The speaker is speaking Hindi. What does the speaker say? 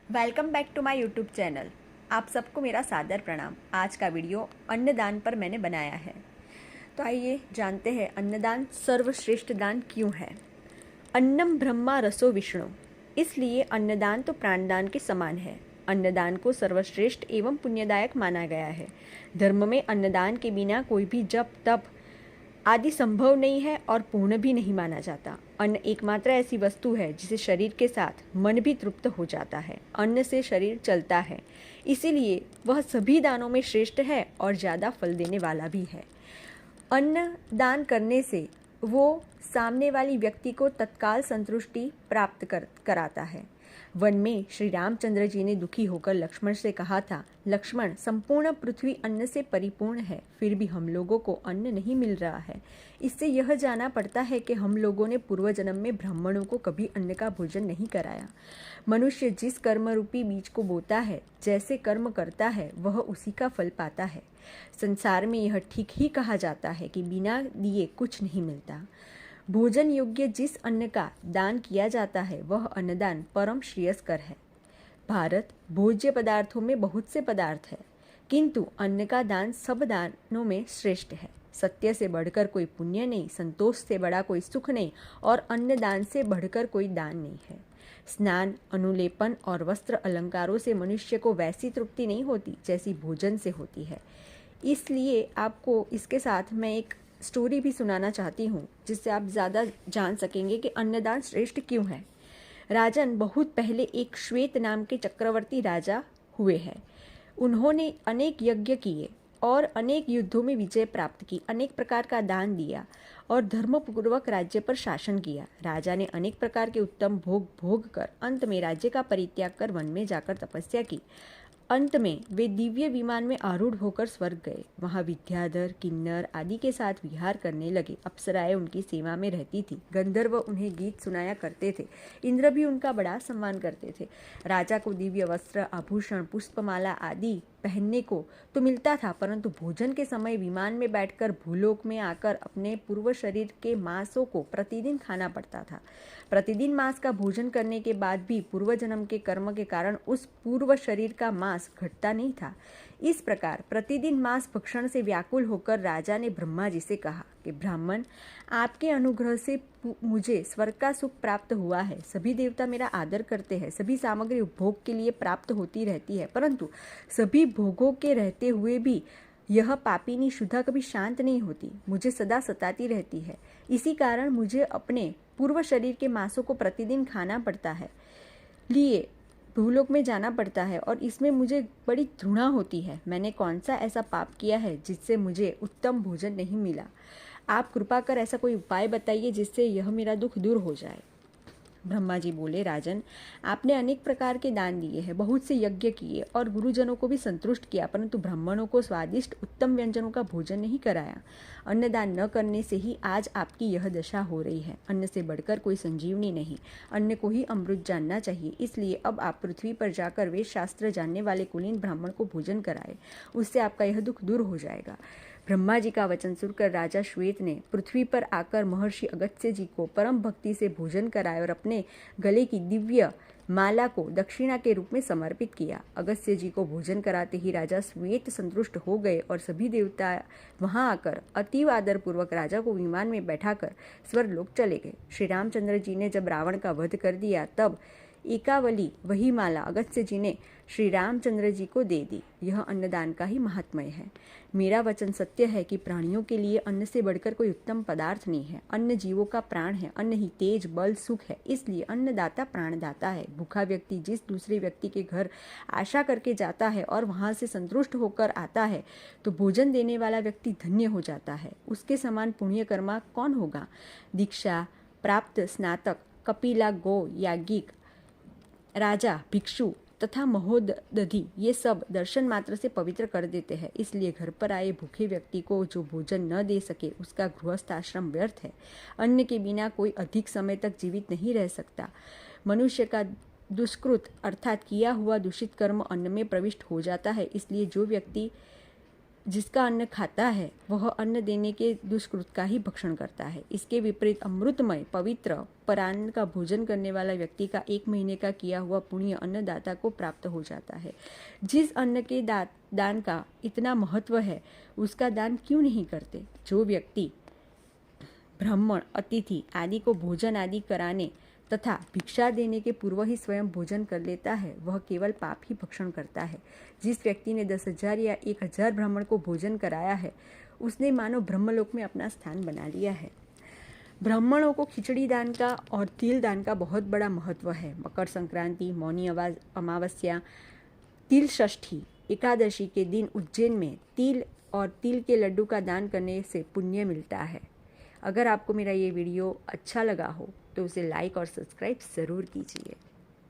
Welcome back to my YouTube channel. आप सबको मेरा सादर प्रणाम। आज का वीडियो अन्नदान पर मैंने बनाया है। तो आइए जानते हैं अन्नदान सर्वश्रेष्ठ दान क्यों है। अन्नम ब्रह्मा रसो विष्णु, इसलिए अन्नदान तो प्राणदान के समान है। अन्नदान को सर्वश्रेष्ठ एवं पुण्यदायक माना गया है। धर्म में अन्नदान के बिना कोई भी जप तप आदि संभव नहीं है और पूर्ण भी नहीं माना जाता। अन्न एकमात्र ऐसी वस्तु है जिसे शरीर के साथ मन भी तृप्त हो जाता है। अन्न से शरीर चलता है, इसीलिए वह सभी दानों में श्रेष्ठ है और ज़्यादा फल देने वाला भी है। अन्न दान करने से वो सामने वाली व्यक्ति को तत्काल संतुष्टि प्राप्त कराता है। वन में श्री रामचंद्र जी ने दुखी होकर लक्ष्मण से कहा था, लक्ष्मण, संपूर्ण पृथ्वी अन्न से परिपूर्ण है, फिर भी हम लोगों को अन्न नहीं मिल रहा है। इससे यह जाना पड़ता है कि हम लोगों ने पूर्व जन्म में ब्राह्मणों को कभी अन्न का भोजन नहीं कराया। मनुष्य जिस कर्म रूपी बीज को बोता है, जैसे कर्म करता है, वह उसी का फल पाता है। संसार में यह ठीक ही कहा जाता है कि बिना दिए कुछ नहीं मिलता। भोजन योग्य जिस अन्न का दान किया जाता है वह अन्नदान परम श्रेयस्कर है। भारत भोज्य पदार्थों में बहुत से पदार्थ है, किंतु अन्न का दान सब दानों में श्रेष्ठ है। सत्य से बढ़कर कोई पुण्य नहीं, संतोष से बड़ा कोई सुख नहीं और अन्नदान से बढ़कर कोई दान नहीं है। स्नान, अनुलेपन और वस्त्र अलंकारों से मनुष्य को वैसी तृप्ति नहीं होती जैसी भोजन से होती है। इसलिए आपको इसके साथ मैं एक स्टोरी भी सुनाना चाहती हूँ, जिससे आप ज़्यादा जान सकेंगे कि अन्नदान श्रेष्ठ क्यों है। राजन, बहुत पहले एक श्वेत नाम के चक्रवर्ती राजा हुए हैं। उन्होंने अनेक यज्ञ किए और अनेक युद्धों में विजय प्राप्त की, अनेक प्रकार का दान दिया और धर्मपूर्वक राज्य पर शासन किया। राजा ने अनेक प्रकार के उत्तम भोग कर अंत में राज्य का परित्याग कर वन में जाकर तपस्या की। अंत में वे दिव्य विमान में आरूढ़ होकर स्वर्ग गए। वहाँ विद्याधर, किन्नर आदि के साथ विहार करने लगे। अप्सराएं उनकी सेवा में रहती थी। गंधर्व उन्हें गीत सुनाया करते थे। इंद्र भी उनका बड़ा सम्मान करते थे। राजा को दिव्य वस्त्र, आभूषण, पुष्पमाला आदि पहनने को तो मिलता था, परंतु भोजन के समय विमान में बैठकर भूलोक में आकर अपने पूर्व शरीर के मांसों को प्रतिदिन खाना पड़ता था। प्रतिदिन मांस का भोजन करने के बाद भी पूर्व जन्म के कर्म के कारण उस पूर्व शरीर का मांस घटता नहीं था। इस प्रकार प्रतिदिन मांस भक्षण से व्याकुल होकर राजा ने ब्रह्मा जी से कहा कि ब्राह्मण, आपके अनुग्रह से मुझे स्वर्ग का सुख प्राप्त हुआ है। सभी देवता मेरा आदर करते हैं, सभी सामग्री उपभोग के लिए प्राप्त होती रहती है, परंतु सभी भोगों के रहते हुए भी यह पापिनी शुद्धा कभी शांत नहीं होती, मुझे सदा सताती रहती है। इसी कारण मुझे अपने पूर्व शरीर के मांसों को प्रतिदिन खाना पड़ता है, लिए भूलोक में जाना पड़ता है और इसमें मुझे बड़ी घृणा होती है। मैंने कौन सा ऐसा पाप किया है जिससे मुझे उत्तम भोजन नहीं मिला? आप कृपा कर ऐसा कोई उपाय बताइए जिससे यह मेरा दुख दूर हो जाए। ब्रह्मा जी बोले, राजन, आपने अनेक प्रकार के दान दिए हैं, बहुत से यज्ञ किए और गुरुजनों को भी संतुष्ट किया, परंतु ब्राह्मणों को स्वादिष्ट उत्तम व्यंजनों का भोजन नहीं कराया। अन्नदान न करने से ही आज आपकी यह दशा हो रही है। अन्न से बढ़कर कोई संजीवनी नहीं, अन्न को ही अमृत जानना चाहिए। इसलिए अब आप पृथ्वी पर जाकर वेद शास्त्र जानने वाले कुलीन ब्राह्मण को भोजन कराए, उससे आपका यह दुख दूर हो जाएगा। ब्रह्मा जी का वचन सुनकर राजा श्वेत ने पृथ्वी पर आकर महर्षि अगस्त्य जी को परम भक्ति से भोजन कराया और अपने गले की दिव्य माला को दक्षिणा के रूप में समर्पित किया। अगस्त्य जी को भोजन कराते ही राजा श्वेत संतुष्ट हो गए और सभी देवता वहां आकर अतीव आदरपूर्वक राजा को विमान में बैठाकर स्वर्गलोक चले गए। श्री रामचंद्र जी ने जब रावण का वध कर दिया तब एकावली, वही माला अगस्त्य जी ने श्री रामचंद्र जी को दे दी। यह अन्नदान का ही महात्म्य है। मेरा वचन सत्य है कि प्राणियों के लिए अन्न से बढ़कर कोई उत्तम पदार्थ नहीं है। अन्न जीवों का प्राण है, अन्न ही तेज, बल, सुख है, इसलिए अन्नदाता प्राणदाता है। भूखा व्यक्ति जिस दूसरे व्यक्ति के घर आशा करके जाता है और वहां से संतुष्ट होकर आता है तो भोजन देने वाला व्यक्ति धन्य हो जाता है। उसके समान पुण्यकर्मा कौन होगा? दीक्षा प्राप्त स्नातक, कपिला, गो, याज्ञिक, राजा, भिक्षु तथा महोदधि ये सब दर्शन मात्र से पवित्र कर देते हैं। इसलिए घर पर आए भूखे व्यक्ति को जो भोजन न दे सके उसका गृहस्थ आश्रम व्यर्थ है। अन्न के बिना कोई अधिक समय तक जीवित नहीं रह सकता। मनुष्य का दुष्कृत अर्थात किया हुआ दूषित कर्म अन्न में प्रविष्ट हो जाता है। इसलिए जो व्यक्ति जिसका अन्न खाता है वह अन्न देने के दुष्कृत का ही भक्षण करता है। इसके विपरीत अमृतमय पवित्र परान्न का भोजन करने वाला व्यक्ति का 1 महीने का किया हुआ पुण्य अन्नदाता को प्राप्त हो जाता है। जिस अन्न के दान का इतना महत्व है उसका दान क्यों नहीं करते? जो व्यक्ति ब्राह्मण, अतिथि आदि को भोजन आदि कराने तथा भिक्षा देने के पूर्व ही स्वयं भोजन कर लेता है वह केवल पाप ही भक्षण करता है। जिस व्यक्ति ने 10,000 या 1,000 ब्राह्मण को भोजन कराया है उसने मानो ब्रह्मलोक में अपना स्थान बना लिया है। ब्राह्मणों को खिचड़ी दान का और तिल दान का बहुत बड़ा महत्व है। मकर संक्रांति, मौनी अमावस्या, तिल षष्ठी, एकादशी के दिन उज्जैन में तिल और तिल के लड्डू का दान करने से पुण्य मिलता है। अगर आपको मेरा ये वीडियो अच्छा लगा हो तो उसे लाइक और सब्सक्राइब ज़रूर कीजिए।